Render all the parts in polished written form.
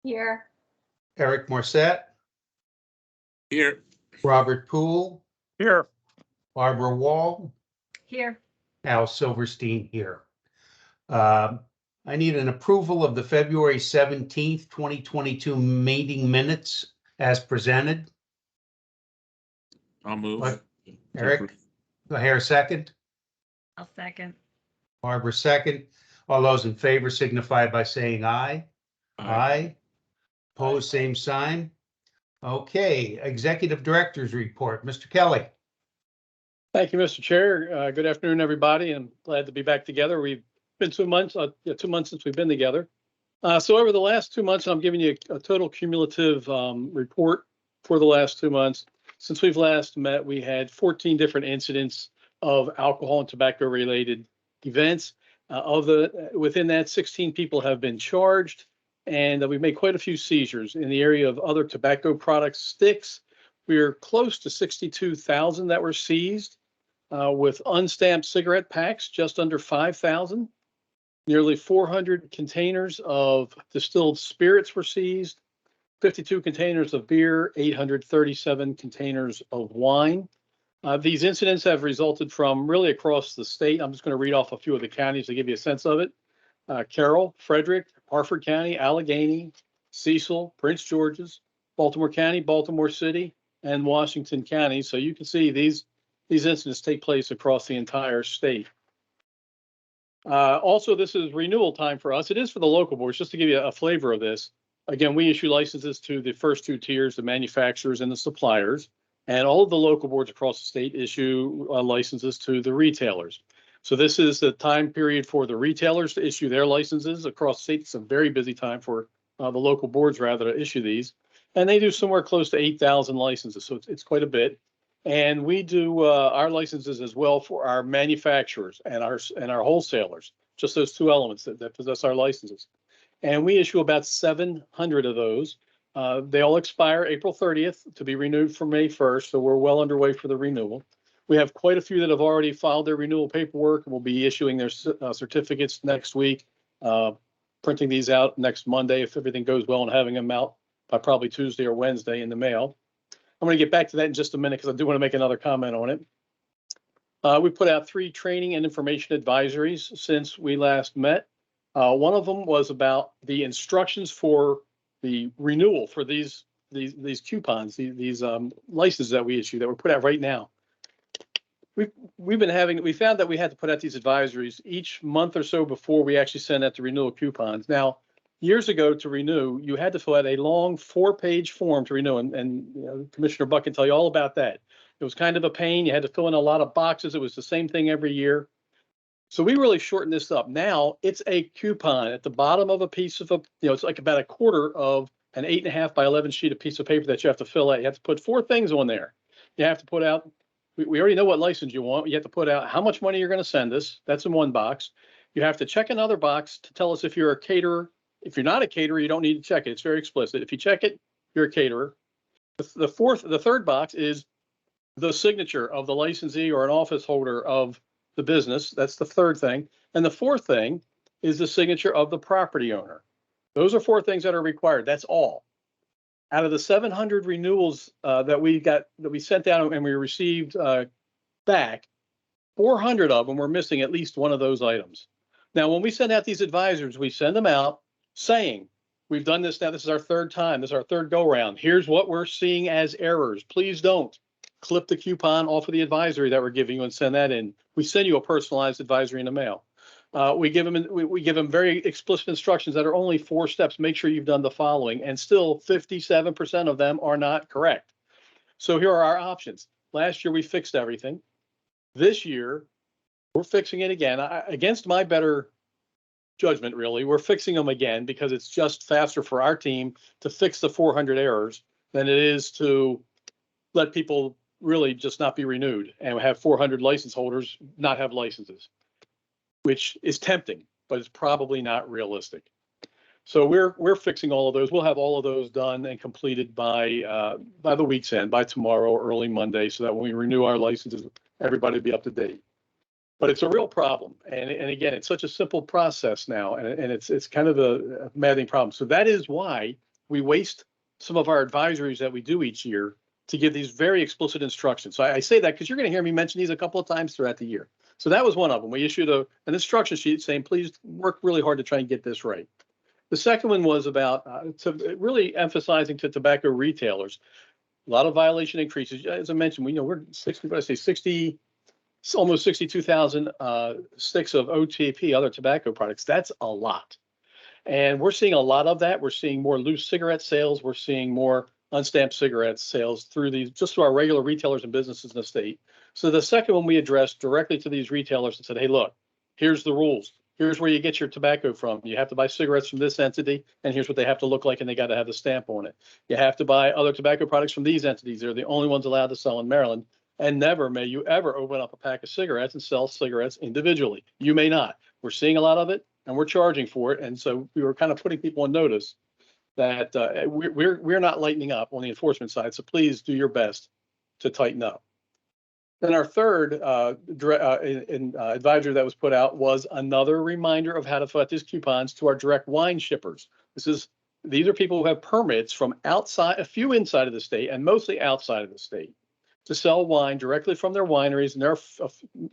Here. Eric Morset, Here. Robert Poole, Here. Barbara Wall, Here. Al Silverstein here. I need an approval of the February 17th, 2022 meeting minutes as presented. I'll move. What? Eric, do I hear a second? I'll second. Barbara second. All those in favor signify by saying aye. Aye. Opposed, same sign. Okay, Executive Director's Report. Mr. Kelly. Thank you, Mr. Chair. Good afternoon, everybody. I'm glad to be back together. We've been 2 months, 2 months since we've been together. So over the last 2 months, I'm giving you a total cumulative report for the last 2 months. Since we've last met, we had 14 different incidents of alcohol and tobacco related events. Within that, 16 people have been charged, and we've made quite a few seizures in the area of other tobacco products, sticks. We're close to 62,000 that were seized, with unstamped cigarette packs, just under 5,000. Nearly 400 containers of distilled spirits were seized, 52 containers of beer, 837 containers of wine. These incidents have resulted from really across the state. I'm just going to read off a few of the counties to give you a sense of it. Carroll, Frederick, Harford County, Allegheny, Cecil, Prince George's, Baltimore County, Baltimore City, and Washington County. So you can see these incidents take place across the entire state. Also, this is renewal time for us. It is for the local boards, just to give you a flavor of this. Again, we issue licenses to the first two tiers, the manufacturers and the suppliers, and all of the local boards across the state issue licenses to the retailers. So this is the time period for the retailers to issue their licenses across the state. It's a very busy time for the local boards, rather, to issue these. And they do somewhere close to 8,000 licenses, so it's quite a bit. And we do our licenses as well for our manufacturers and our wholesalers, just those two elements that possess our licenses. And we issue about 700 of those. They all expire April 30th to be renewed for May 1st, so we're well underway for the renewal. We have quite a few that have already filed their renewal paperwork and will be issuing their certificates next week, printing these out next Monday if everything goes well, and having them out by probably Tuesday or Wednesday in the mail. I'm going to get back to that in just a minute because I do want to make another comment on it. We put out 3 training and information advisories since we last met. One of them was about the instructions for the renewal for these coupons, these licenses that we issue that were put out right now. We found that we had to put out these advisories each month or so before we actually send out the renewal coupons. Now, years ago, to renew, you had to fill out a long 4-page form to renew, and you know, Commissioner Buck can tell you all about that. It was kind of a pain. You had to fill in a lot of boxes. It was the same thing every year. So we really shortened this up. Now it's a coupon at the bottom of a piece of it's like about a quarter of an 8.5 by 11 sheet of piece of paper that you have to fill out. You have to put 4 things on there. You have to put out, we already know what license you want. You have to put out how much money you're going to send us. That's in one box. You have to check another box to tell us if you're a caterer. If you're not a caterer, you don't need to check it. It's very explicit. If you check it, you're a caterer. The third box is the signature of the licensee or an office holder of the business. That's the third thing. And the fourth thing is the signature of the property owner. Those are 4 things that are required. That's all. Out of the 700 renewals that we sent out and we received back, 400 of them were missing at least one of those items. Now, when we send out these advisors, we send them out saying, we've done this now. This is our 3rd time. This is our 3rd go round. Here's what we're seeing as errors. Please don't clip the coupon off of the advisory that we're giving you and send that in. We send you a personalized advisory in the mail. We give them very explicit instructions that are only 4 steps. Make sure you've done the following, and still 57% of them are not correct. So here are our options. Last year we fixed everything. This year we're fixing it again. Against my better judgment, really, we're fixing them again because it's just faster for our team to fix the 400 errors than it is to let people really just not be renewed and have 400 license holders not have licenses, which is tempting, but it's probably not realistic. So we're fixing all of those. We'll have all of those done and completed by the week's end, by tomorrow or early Monday, so that when we renew our licenses, everybody will be up to date. But it's a real problem, and again, it's such a simple process now, and it's kind of a maddening problem. So that is why we waste some of our advisories that we do each year to give these very explicit instructions. So I say that because you're going to hear me mention these a couple of times throughout the year. So that was one of them. We issued an instruction sheet saying, please work really hard to try and get this right. The second one was about really emphasizing to tobacco retailers, a lot of violation increases. As I mentioned, we're 60, almost 62,000 sticks of OTP, other tobacco products. That's a lot. And we're seeing a lot of that. We're seeing more loose cigarette sales. We're seeing more unstamped cigarette sales through our regular retailers and businesses in the state. So the second one we addressed directly to these retailers and said, hey, look, here's the rules. Here's where you get your tobacco from. You have to buy cigarettes from this entity, and here's what they have to look like, and they got to have the stamp on it. You have to buy other tobacco products from these entities. They're the only ones allowed to sell in Maryland. And never may you ever open up a pack of cigarettes and sell cigarettes individually. You may not. We're seeing a lot of it, and we're charging for it. And so we were kind of putting people on notice that we're not lightening up on the enforcement side. So please do your best to tighten up. Then our third advisory that was put out was another reminder of how to fill out these coupons to our direct wine shippers. These are people who have permits from outside, a few inside of the state and mostly outside of the state, to sell wine directly from their wineries. And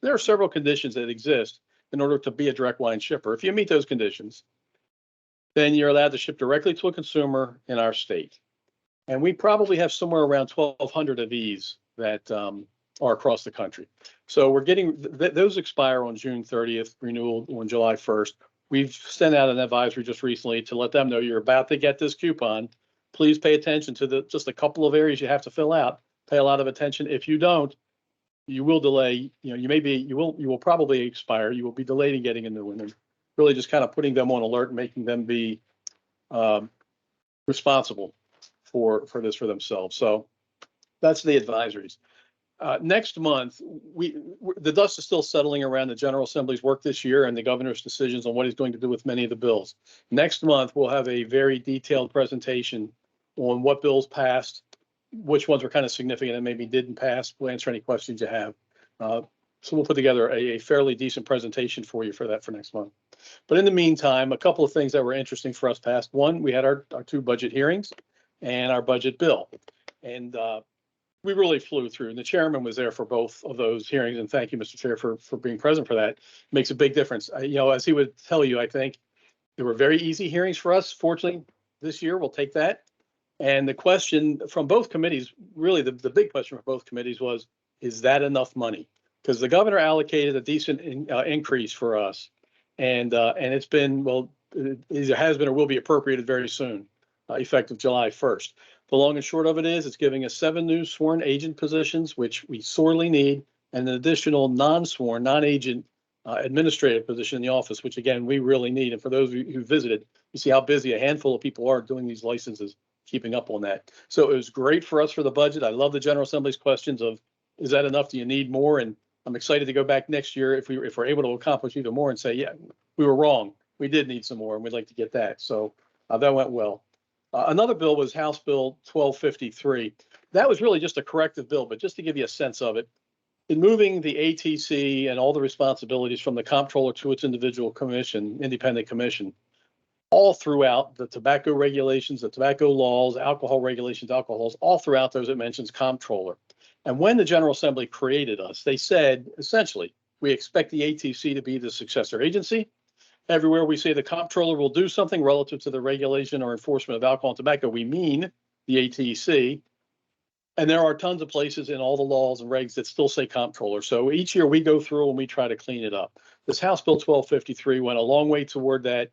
there are several conditions that exist in order to be a direct wine shipper. If you meet those conditions, then you're allowed to ship directly to a consumer in our state. And we probably have somewhere around 1,200 of these that are across the country. So we're getting, those expire on June 30th, renewal on July 1st. We've sent out an advisory just recently to let them know you're about to get this coupon. Please pay attention to just a couple of areas you have to fill out. Pay a lot of attention. If you don't, you will delay, you will probably expire. You will be delayed in getting a new one. And really just kind of putting them on alert and making them be responsible for this for themselves. So that's the advisories. Next month, the dust is still settling around the General Assembly's work this year and the governor's decisions on what he's going to do with many of the bills. Next month, we'll have a very detailed presentation on what bills passed, which ones were kind of significant and maybe didn't pass. We'll answer any questions you have. So we'll put together a fairly decent presentation for you for next month. But in the meantime, a couple of things that were interesting for us passed. One, we had our two budget hearings and our budget bill. And we really flew through, and the chairman was there for both of those hearings. And thank you, Mr. Chair, for being present for that. It makes a big difference. As he would tell you, I think they were very easy hearings for us. Fortunately, this year we'll take that. And the question from both committees, really the big question for both committees was, is that enough money? Because the governor allocated a decent increase for us. And it's been, well, it either has been or will be appropriated very soon, effective July 1st. The long and short of it is it's giving us 7 new sworn agent positions, which we sorely need, and an additional non-sworn, non-agent administrative position in the office, which again, we really need. And for those of you who visited, you see how busy a handful of people are doing these licenses, keeping up on that. So it was great for us for the budget. I love the General Assembly's questions of, is that enough? Do you need more? And I'm excited to go back next year if we're able to accomplish even more and say, yeah, we were wrong. We did need some more, and we'd like to get that. So that went well. Another bill was House Bill 1253. That was really just a corrective bill, but just to give you a sense of it, in moving the ATC and all the responsibilities from the comptroller to its individual commission, independent commission, all throughout the tobacco regulations, the tobacco laws, alcohol regulations, alcohols, all throughout those it mentions comptroller. And when the General Assembly created us, they said, essentially, we expect the ATC to be the successor agency. Everywhere we say the comptroller will do something relative to the regulation or enforcement of alcohol and tobacco, we mean the ATC. And there are tons of places in all the laws and regs that still say comptroller. So each year we go through and we try to clean it up. This House Bill 1253 went a long way toward that.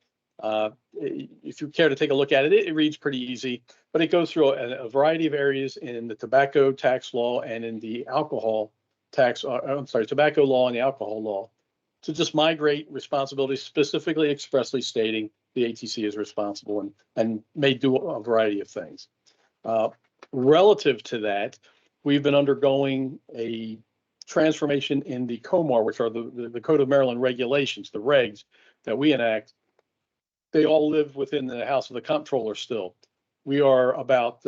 If you care to take a look at it, it reads pretty easy, but it goes through a variety of areas in the tobacco tax law and in the alcohol tax, tobacco law and the alcohol law, to just migrate responsibilities, specifically expressly stating the ATC is responsible and may do a variety of things. Relative to that, we've been undergoing a transformation in the COMAR, which are the Code of Maryland regulations, the regs that we enact. They all live within the House of the Comptroller still. We are about,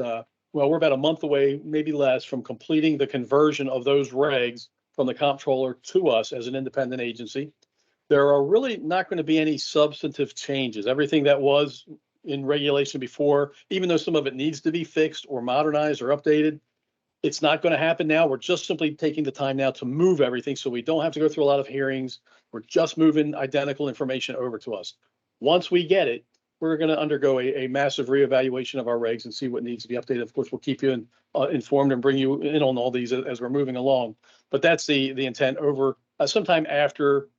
we're about a month away, maybe less, from completing the conversion of those regs from the comptroller to us as an independent agency. There are really not going to be any substantive changes. Everything that was in regulation before, even though some of it needs to be fixed or modernized or updated. It's not going to happen now. We're just simply taking the time now to move everything so we don't have to go through a lot of hearings. We're just moving identical information over to us. Once we get it, we're going to undergo a massive reevaluation of our regs and see what needs to be updated. Of course, we'll keep you informed and bring you in on all these as we're moving along. But that's the intent over sometime after.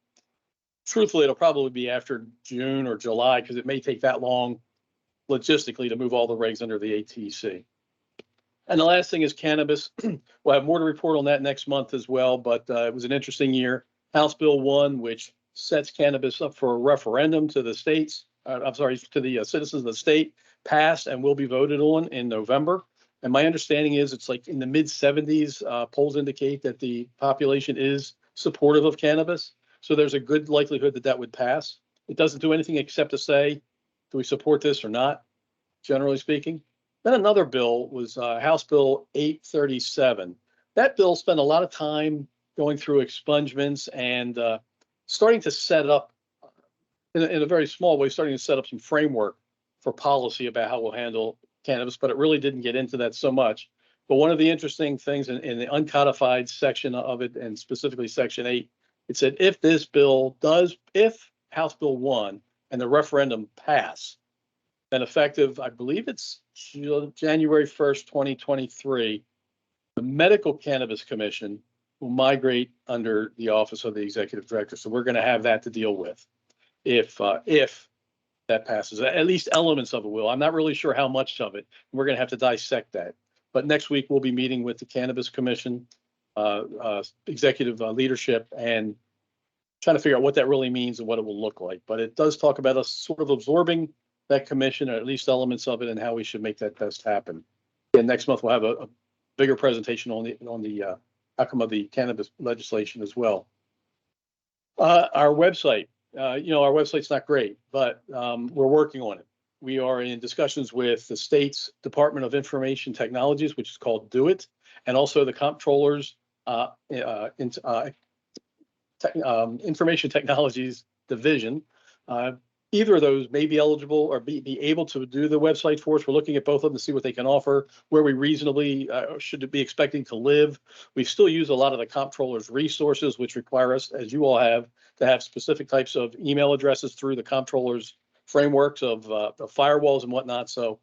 Truthfully, it'll probably be after June or July because it may take that long logistically to move all the regs under the ATC. And the last thing is cannabis. We'll have more to report on that next month as well, but it was an interesting year. House Bill 1, which sets cannabis up for a referendum to the states, to the citizens of the state, passed and will be voted on in November. And my understanding is it's like in the mid 70s, polls indicate that the population is supportive of cannabis. So there's a good likelihood that that would pass. It doesn't do anything except to say, do we support this or not, generally speaking. Then another bill was House Bill 837. That bill spent a lot of time going through expungements and starting to set up, in a very small way, starting to set up some framework for policy about how we'll handle cannabis, but it really didn't get into that so much. But one of the interesting things in the uncodified section of it, and specifically Section 8, it said if House Bill 1 and the referendum pass, then effective, I believe it's January 1st, 2023, the Medical Cannabis Commission will migrate under the Office of the Executive Director. So we're going to have that to deal with if that passes. At least elements of it will. I'm not really sure how much of it. We're going to have to dissect that. But next week we'll be meeting with the Cannabis Commission, executive leadership, and trying to figure out what that really means and what it will look like. But it does talk about us sort of absorbing that commission, or at least elements of it, and how we should make that best happen. And next month we'll have a bigger presentation on the outcome of the cannabis legislation as well. Our website, our website's not great, but we're working on it. We are in discussions with the state's Department of Information Technologies, which is called DoIT, and also the Comptroller's Information Technologies Division. Either of those may be eligible or be able to do the website for us. We're looking at both of them to see what they can offer, where we reasonably should be expecting to live. We still use a lot of the Comptroller's resources, which require us, as you all have, to have specific types of email addresses through the Comptroller's frameworks of firewalls and whatnot. So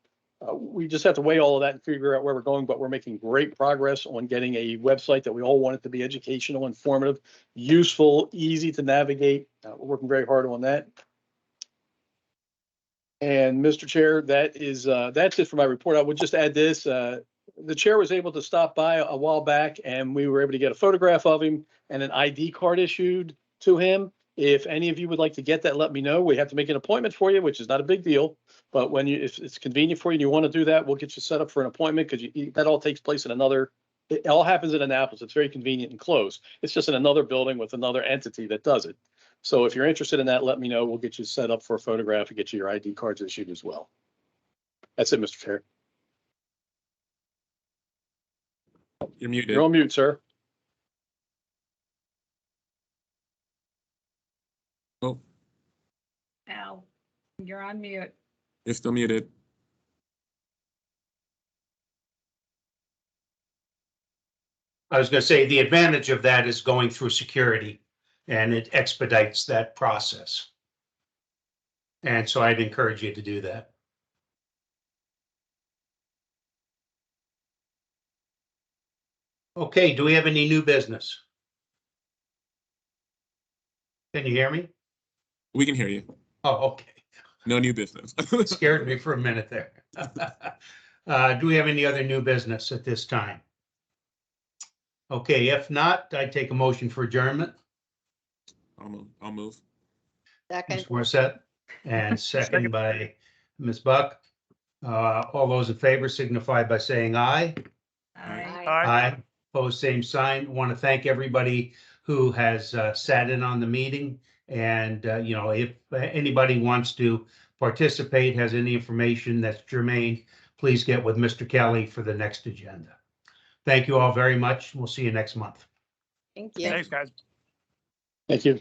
we just have to weigh all of that and figure out where we're going, but we're making great progress on getting a website that we all want it to be educational, informative, useful, easy to navigate. We're working very hard on that. And Mr. Chair, that's it for my report. I would just add this. The chair was able to stop by a while back and we were able to get a photograph of him and an ID card issued to him. If any of you would like to get that, let me know. We have to make an appointment for you, which is not a big deal. But if it's convenient for you and you want to do that, we'll get you set up for an appointment, because that all takes place in it all happens in Annapolis. It's very convenient and close. It's just in another building with another entity that does it. So if you're interested in that, let me know. We'll get you set up for a photograph and get you your ID cards issued as well. That's it, Mr. Chair. You're muted. You're on mute, sir. Oh, Al, you're on mute. you're still muted. I was going to say the advantage of that is going through security, and it expedites that process. And so I'd encourage you to do that. Okay, do we have any new business? Can you hear me? We can hear you. Oh, okay. No new business. Scared me for a minute there. Do we have any other new business at this time? Okay, if not, I'd take a motion for adjournment. I'll move. Second. Ms. Morissette, and second by Ms. Buck. All those in favor signify by saying aye. Aye. Aye. Opposed, same sign. Want to thank everybody who has sat in on the meeting. And, if anybody wants to participate, has any information that's germane, please get with Mr. Kelly for the next agenda. Thank you all very much. We'll see you next month. Thank you. Thanks, guys. Thank you.